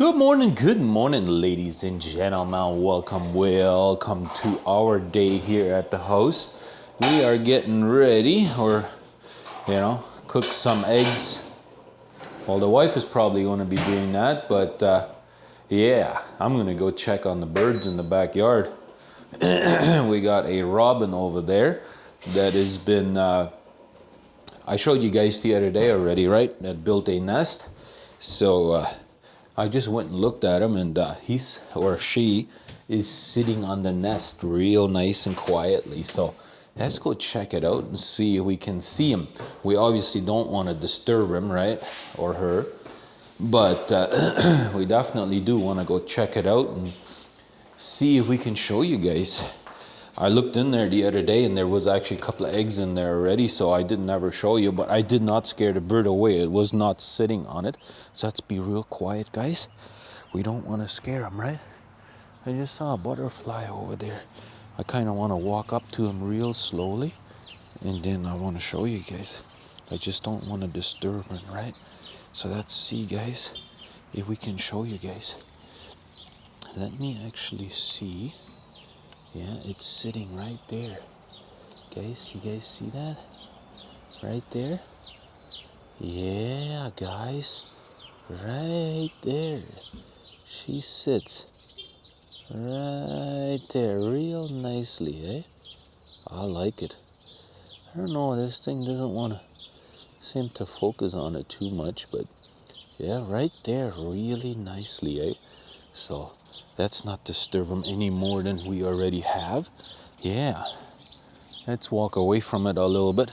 Good morning, ladies and gentlemen. Welcome to our day here at the house. We are getting ready, or cook some eggs. Well, the wife is probably going to be doing that, but yeah, I'm going to go check on the birds in the backyard. We got a robin over there that has been, I showed you guys the other day already, right? That built a nest. So I just went and looked at him, and he's or she is sitting on the nest real nice and quietly. So let's go check it out and see if we can see him. We obviously don't want to disturb him, right? Or her. But we definitely do want to go check it out and see if we can show you guys. I looked in there the other day and there was actually a couple of eggs in there already, so I didn't ever show you, but I did not scare the bird away. It was not sitting on it. So let's be real quiet, guys. We don't want to scare him, right? I just saw a butterfly over there. I kind of want to walk up to him real slowly, and then I want to show you guys. I just don't want to disturb him, right? So let's see, guys, if we can show you guys. Let me actually see. Yeah, it's sitting right there. Guys, you guys see that? Right there? Yeah, guys. Right there. She sits right there real nicely, eh? I like it. I don't know, this thing doesn't want to seem to focus on it too much, but yeah, right there really nicely, eh? So let's not disturb them any more than we already have. Yeah, let's walk away from it a little bit.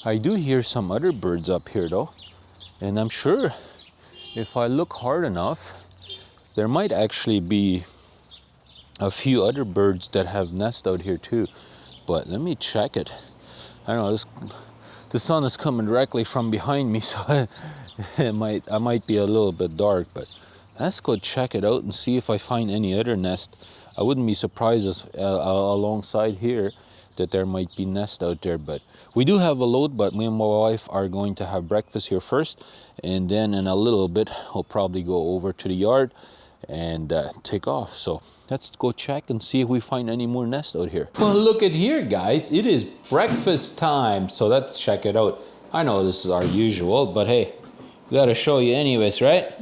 I do hear some other birds up here though, and I'm sure if I look hard enough, there might actually be a few other birds that have nests out here too. But let me check it. I don't know, the sun is coming directly from behind me, so I might be a little bit dark, but let's go check it out and see if I find any other nest. I wouldn't be surprised alongside here that there might be nests out there. But we do have a load, but me and my wife are going to have breakfast here first. And then in a little bit, we'll probably go over to the yard and take off. So let's go check and see if we find any more nests out here. Well, look at here, guys. It is breakfast time. So let's check it out. I know this is our usual, but hey, we got to show you anyways, right?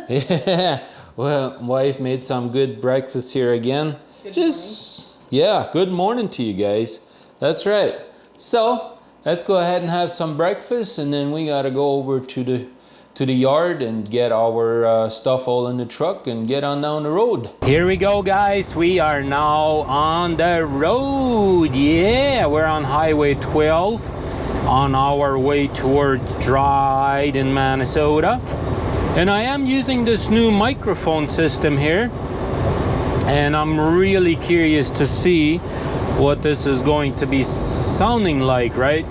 Yeah, well, wife made some good breakfast here again. Good morning to you guys. That's right. So let's go ahead and have some breakfast, and then we gotta go over to the yard and get our stuff all in the truck and get on down the road. Here we go, guys. We are now on the road. Yeah, we're on Highway 12 on our way towards Dryden, Manitoba. And I am using this new microphone system here, and I'm really curious to see what this is going to be sounding like, right?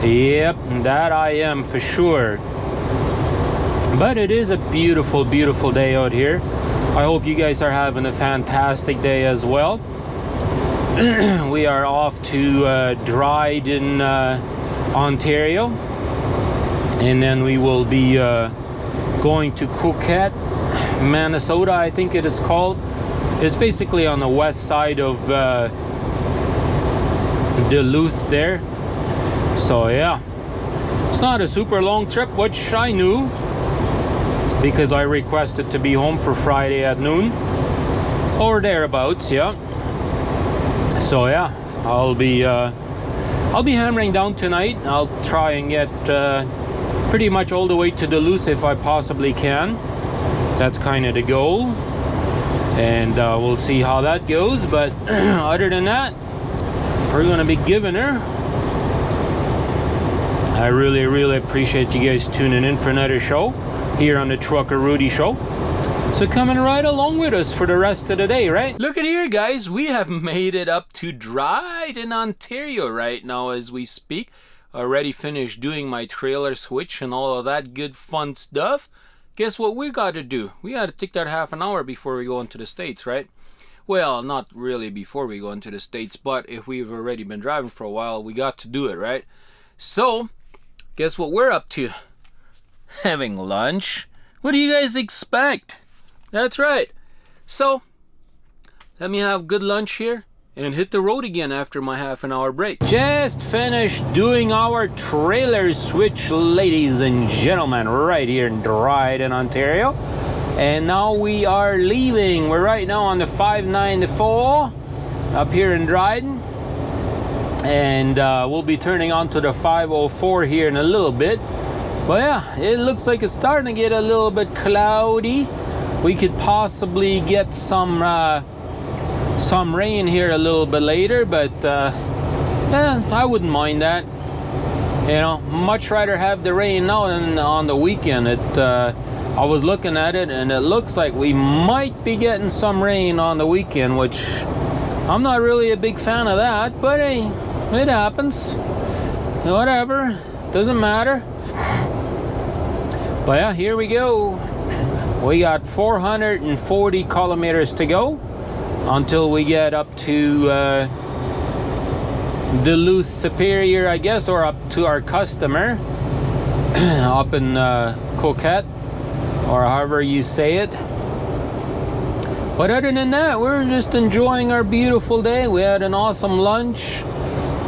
Yep, that I am for sure. But it is a beautiful, beautiful day out here. I hope you guys are having a fantastic day as well. We are off to Dryden, Ontario, and then we will be going to Coquette, Minnesota, I think it is called. It's basically on the west side of Duluth there. So yeah, it's not a super long trip, which I knew because I requested to be home for Friday at noon or thereabouts. Yeah. So yeah, I'll be hammering down tonight. I'll try and get pretty much all the way to Duluth if I possibly can. That's kind of the goal, and we'll see how that goes. But other than that, we're gonna be giving her. I really appreciate you guys tuning in for another show here on the Trucker Rudi Show. So coming right along with us for the rest of the day, right? Look at here, guys. We have made it up to Dryden, Ontario right now as we speak. Already finished doing my trailer switch and all of that good fun stuff. Guess what we got to do? We got to take that half an hour before we go into the States, right? Well, not really before we go into the States, but if we've already been driving for a while, we got to do it, right? So, guess what we're up to? Having lunch. What do you guys expect? That's right. So, let me have good lunch here and hit the road again after my half-an-hour break. Just finished doing our trailer switch, ladies and gentlemen, right here in Dryden, Ontario. And now we are leaving. We're right now on the 594 up here in Dryden. And we'll be turning onto the 504 here in a little bit. But yeah, it looks like it's starting to get a little bit cloudy. We could possibly get some rain here a little bit later, but I wouldn't mind that. You know, much rather have the rain now than on the weekend. I was looking at it and it looks like we might be getting some rain on the weekend, which I'm not really a big fan of that, but hey, it happens. Whatever, doesn't matter. But yeah, here we go. We got 440 kilometers to go until we get up to Duluth Superior, I guess, or up to our customer up in Coquette, or however you say it. But other than that, we're just enjoying our beautiful day. We had an awesome lunch.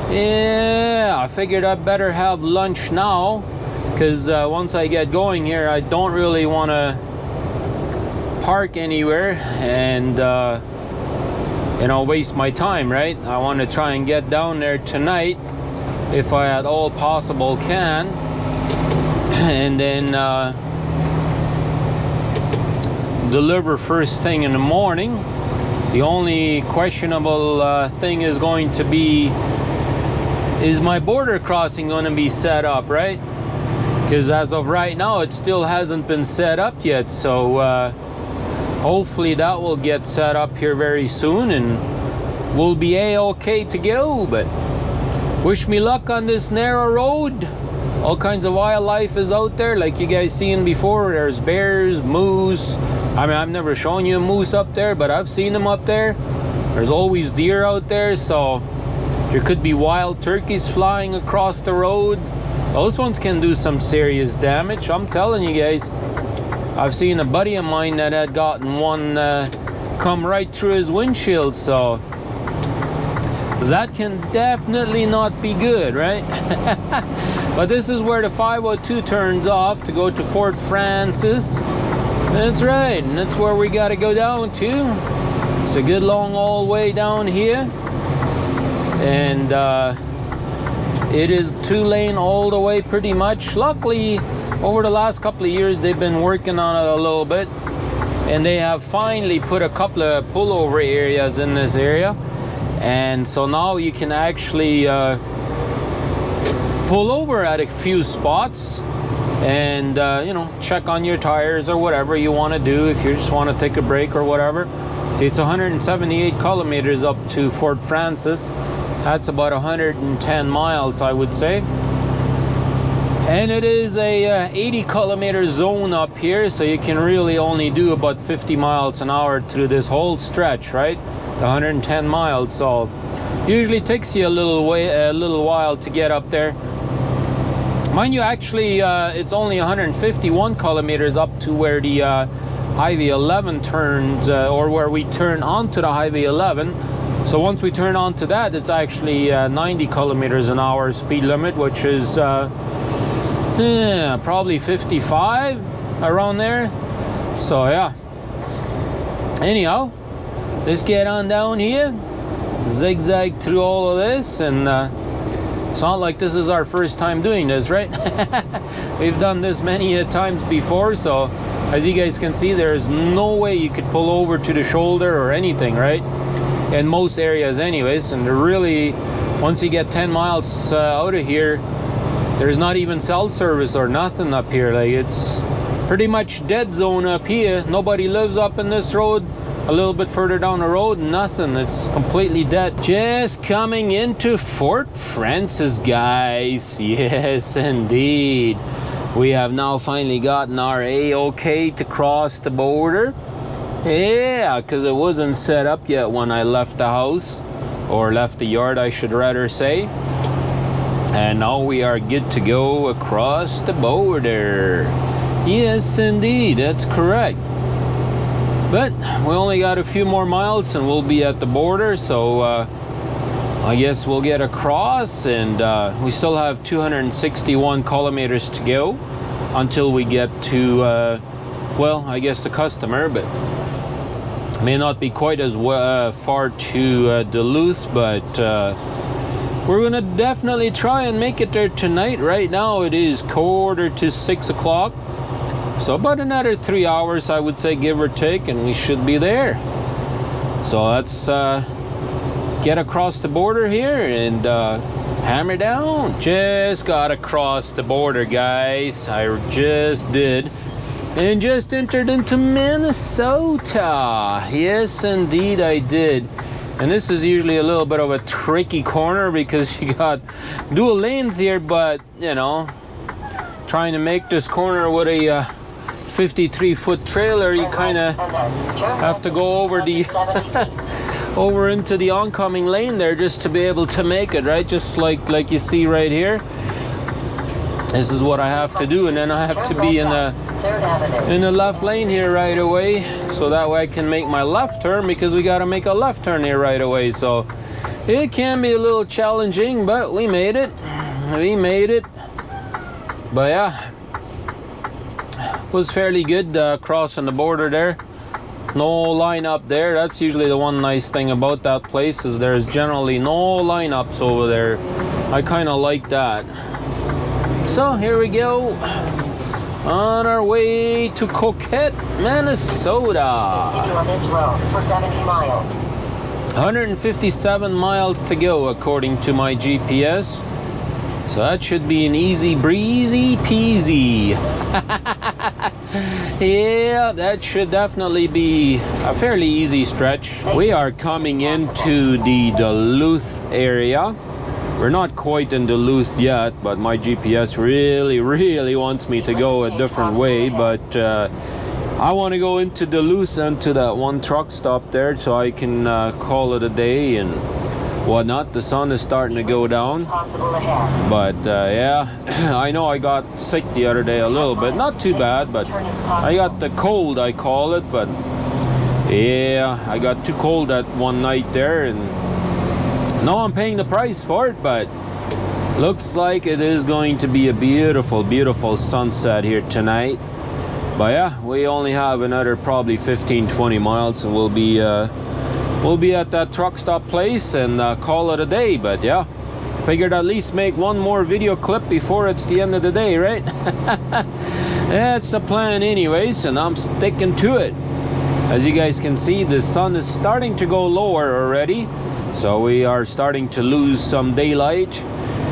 Yeah, I figured I'd better have lunch now, because once I get going here, I don't really want to park anywhere and you know, waste my time, right? I want to try and get down there tonight if I at all possible can, and then deliver first thing in the morning. The only questionable thing is going to be, is my border crossing going to be set up, right? Because as of right now, it still hasn't been set up yet, so hopefully that will get set up here very soon and we'll be a-okay to go. But wish me luck on this narrow road. All kinds of wildlife is out there, like you guys seen before. There's bears, moose. I mean, I've never shown you a moose up there, but I've seen them up there. There's always deer out there, so there could be wild turkeys flying across the road. Those ones can do some serious damage, I'm telling you guys. I've seen a buddy of mine that had gotten one come right through his windshield, so that can definitely not be good, right? But this is where the 502 turns off to go to Fort Frances. That's right, and that's where we got to go down to. It's a good long all way down here, and it is 2-lane all the way pretty much. Luckily, over the last couple of years, they've been working on it a little bit, and they have finally put a couple of pullover areas in this area, and so now you can actually pull over at a few spots and you know, check on your tires or whatever you want to do if you just want to take a break or whatever. See, it's 178 kilometers up to Fort Frances. That's about 110 miles, I would say. And it is a 80 kilometer zone up here, so you can really only do about 50 miles an hour through this whole stretch, right? The 110 miles, so usually takes you a little while to get up there. Mind you, actually, it's only 151 kilometers up to where the Highway 11 turns, or where we turn onto the Highway 11. So once we turn onto that, it's actually 90 kilometers an hour speed limit, which is probably 55 around there. So yeah. Anyhow, let's get on down here, zigzag through all of this, and it's not like this is our first time doing this, right? We've done this many times before, so as you guys can see, there's no way you could pull over to the shoulder or anything, right? In most areas anyways, and really, once you get 10 miles out of here, there's not even cell service or nothing up here. Like, it's pretty much dead zone up here. Nobody lives up in this road. A little bit further down the road, nothing. It's completely dead. Just coming into Fort Frances, guys. Yes, indeed. We have now finally gotten our A-OK to cross the border. Yeah, because it wasn't set up yet when I left the house, or left the yard, I should rather say. And now we are good to go across the border. Yes, indeed, that's correct. But we only got a few more miles and we'll be at the border, so I guess we'll get across, and we still have 261 kilometers to go until we get to, well, I guess the customer, but may not be quite as far to Duluth, but we're gonna definitely try and make it there tonight. Right now it is 5:45 o'clock, so about another 3 hours, I would say, give or take, and we should be there. So let's get across the border here and hammer down. Just got across the border, guys. I just did. And just entered into Minnesota. Yes, indeed I did. And this is usually a little bit of a tricky corner because you got dual lanes here, but, you know, trying to make this corner with a 53-foot trailer, you kind of have to go over the over into the oncoming lane there just to be able to make it, right? Just like you see right here. This is what I have to do, and then I have to be in the left lane here right away, so that way I can make my left turn, because we got to make a left turn here right away. So it can be a little challenging, but we made it. We made it. But yeah, it was fairly good crossing the border there. No line up there. That's usually the one nice thing about that place, is there's generally no lineups over there. I kind of like that. So here we go, on our way to Coquette, Minnesota. Continue on this road for 70 miles. 157 miles to go according to my GPS. So that should be an easy breezy peasy. Yeah, that should definitely be a fairly easy stretch. We are coming into the Duluth area. We're not quite in Duluth yet, but my GPS really wants me to go a different way. But I want to go into Duluth and to that one truck stop there, so I can call it a day and whatnot. The sun is starting to go down. But yeah, I know I got sick the other day a little bit. Not too bad, but I got the cold, I call it. But yeah, I got too cold that one night there, and now I'm paying the price for it, but looks like it is going to be a beautiful sunset here tonight. But yeah, we only have another probably 15-20 miles, and we'll be at that truck stop place and call it a day. But yeah, figured at least make one more video clip before it's the end of the day, right? That's the plan anyways, and I'm sticking to it. As you guys can see, the sun is starting to go lower already. So we are starting to lose some daylight.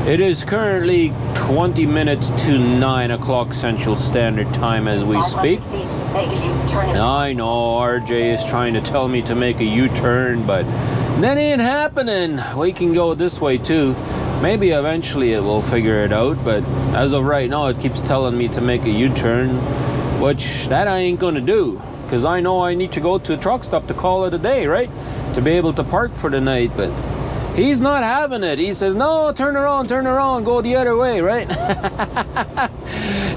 It is currently 20 minutes to 9 o'clock Central Standard Time as we speak. I know RJ is trying to tell me to make a U-turn, but that ain't happening. We can go this way too. Maybe eventually it will figure it out, but as of right now it keeps telling me to make a U-turn, which that I ain't gonna do, because I know I need to go to a truck stop to call it a day, right? To be able to park for the night. But he's not having it. He says, no, turn around, go the other way, right?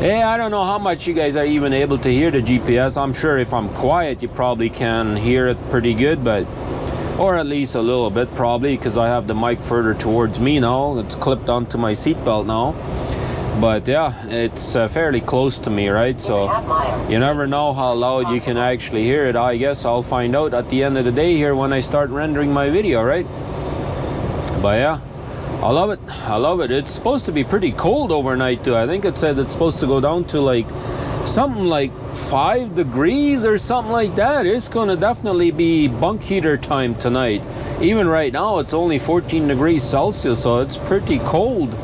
Yeah, I don't know how much you guys are even able to hear the GPS. I'm sure if I'm quiet, you probably can hear it pretty good, but, or at least a little bit probably, because I have the mic further towards me now. It's clipped onto my seatbelt now. But yeah, it's fairly close to me, right? So you never know how loud you can actually hear it. I guess I'll find out at the end of the day here when I start rendering my video, right? But yeah, I love it. I love it. It's supposed to be pretty cold overnight too. I think it said it's supposed to go down to like something like 5 degrees or something like that. It's going to definitely be bunk heater time tonight. Even right now, it's only 14 degrees Celsius, so it's pretty cold.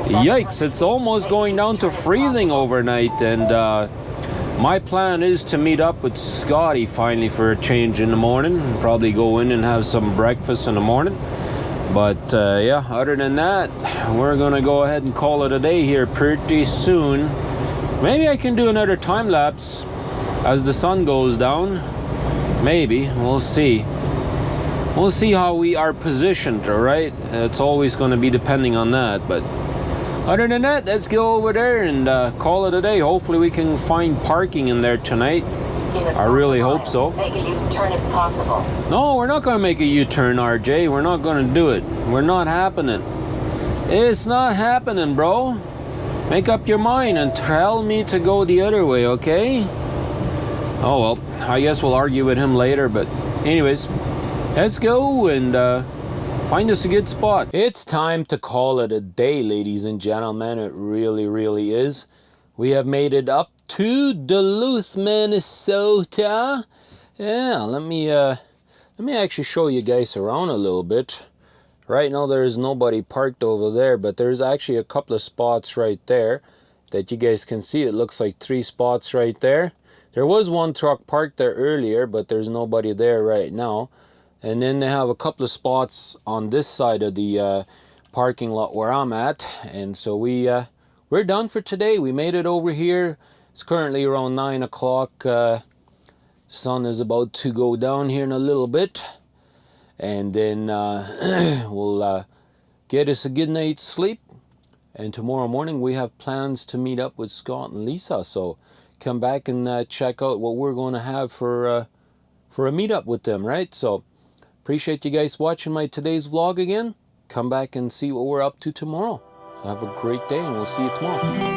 Yikes, it's almost going down to freezing overnight, and my plan is to meet up with Scotty finally for a change in the morning. Probably go in and have some breakfast in the morning. But yeah, other than that, we're gonna go ahead and call it a day here pretty soon. Maybe I can do another time lapse as the sun goes down. Maybe, we'll see. We'll see how we are positioned, all right? It's always gonna be depending on that, but other than that, let's go over there and call it a day. Hopefully we can find parking in there tonight. I really hope so. Make a U-turn if possible. No, we're not going to make a U-turn, RJ. We're not going to do it. We're not happening. It's not happening, bro. Make up your mind and tell me to go the other way, okay? Oh, well, I guess we'll argue with him later, but anyways, let's go and find us a good spot. It's time to call it a day, ladies and gentlemen. It really, really is. We have made it up to Duluth, Minnesota. Yeah, let me actually show you guys around a little bit. Right now there's nobody parked over there, but there's actually a couple of spots right there that you guys can see. It looks like 3 spots right there. There was one truck parked there earlier, but there's nobody there right now. And then they have a couple of spots on this side of the parking lot where I'm at. And so we're done for today. We made it over here. It's currently around 9 o'clock. Sun is about to go down here in a little bit. And then we'll get us a good night's sleep. And tomorrow morning we have plans to meet up with Scott and Lisa. So come back and check out what we're going to have for a meetup with them, right? So appreciate you guys watching my today's vlog again. Come back and see what we're up to tomorrow. So have a great day and we'll see you tomorrow.